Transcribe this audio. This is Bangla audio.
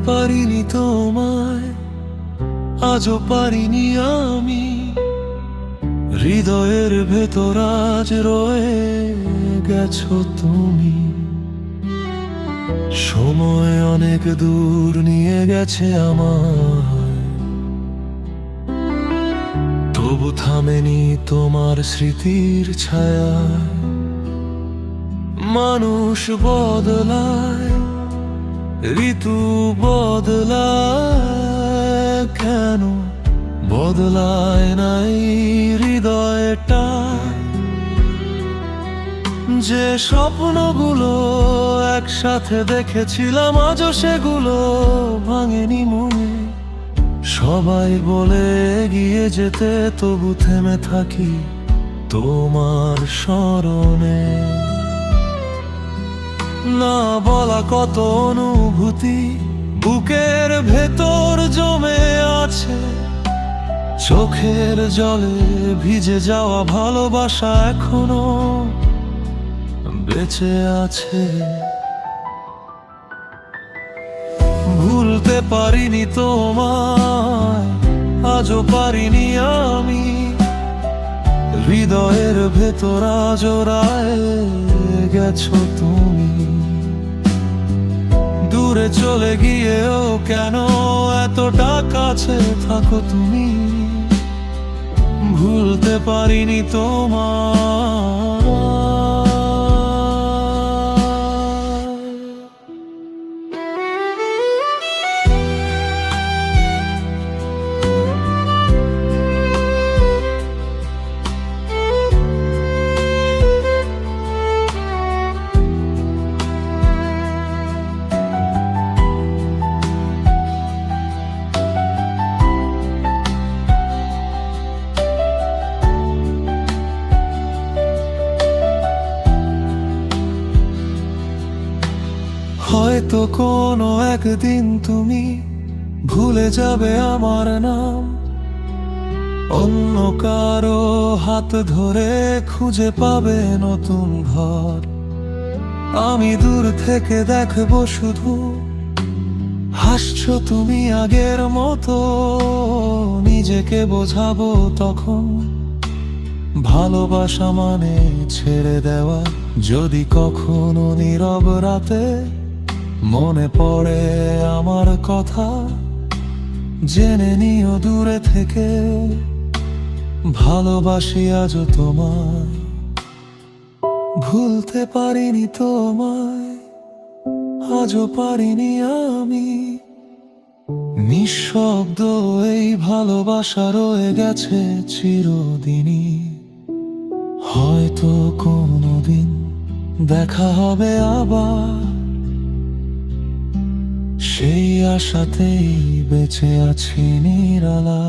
পারিনি তোমায়, আজও পারিনি আমি। হৃদয়ের ভেতর আজ রয়ে গেছো তুমি। সময় অনেক দূর নিয়ে গেছে আমায়, তবু থামেনি তোমার স্মৃতির ছায়া। মানুষ বদলায়, ঋতু বদলায়, কেন বদলায় নাই হৃদয়টা? যে স্বপ্নগুলো একসাথে দেখেছিলাম আজও সেগুলো ভাঙেনি মনে। সবাই বলে এগিয়ে যেতে, তবু থেমে থাকি তোমার স্মরণে। না বলা কত অনুভূতি বুকের ভেতর জমে আছে, চোখের জলে ভিজে যাওয়া ভালোবাসা এখনো বেঁচে আছে। ভুলতে পারিনি তোমায়, আজও পারিনি আমি। হৃদয়ের ভেতর আজও রায় গেছো তুমি। দূরে চলে গিয়েও কেন এতটা কাছে থাকো তুমি? ভুলতে পারিনি তোমায়। হয়তো কোনো একদিন তুমি ভুলে যাবে আমার নাম, অন্য কারো হাত ধরে খুঁজে পাবে নতুন ঘর। আমি দূর থেকে দেখবো শুধু হাসছো তুমি আগের মতো। নিজেকে বোঝাবো তখন ভালোবাসা মানে ছেড়ে দেওয়া। যদি কখনো নীরব রাতে মনে পড়ে আমার কথা, জেনে নিও দূরে থেকে ভালোবাসি আজও তোমায়। ভুলতে পারিনি তোমায়, আজও পারিনি আমি। নিঃশব্দ এই ভালোবাসা রয়ে গেছে চিরদিনই। হয়তো কোনোদিন দেখা হবে আবার, সেই আশাতেই বেঁচে আছি নিরালা।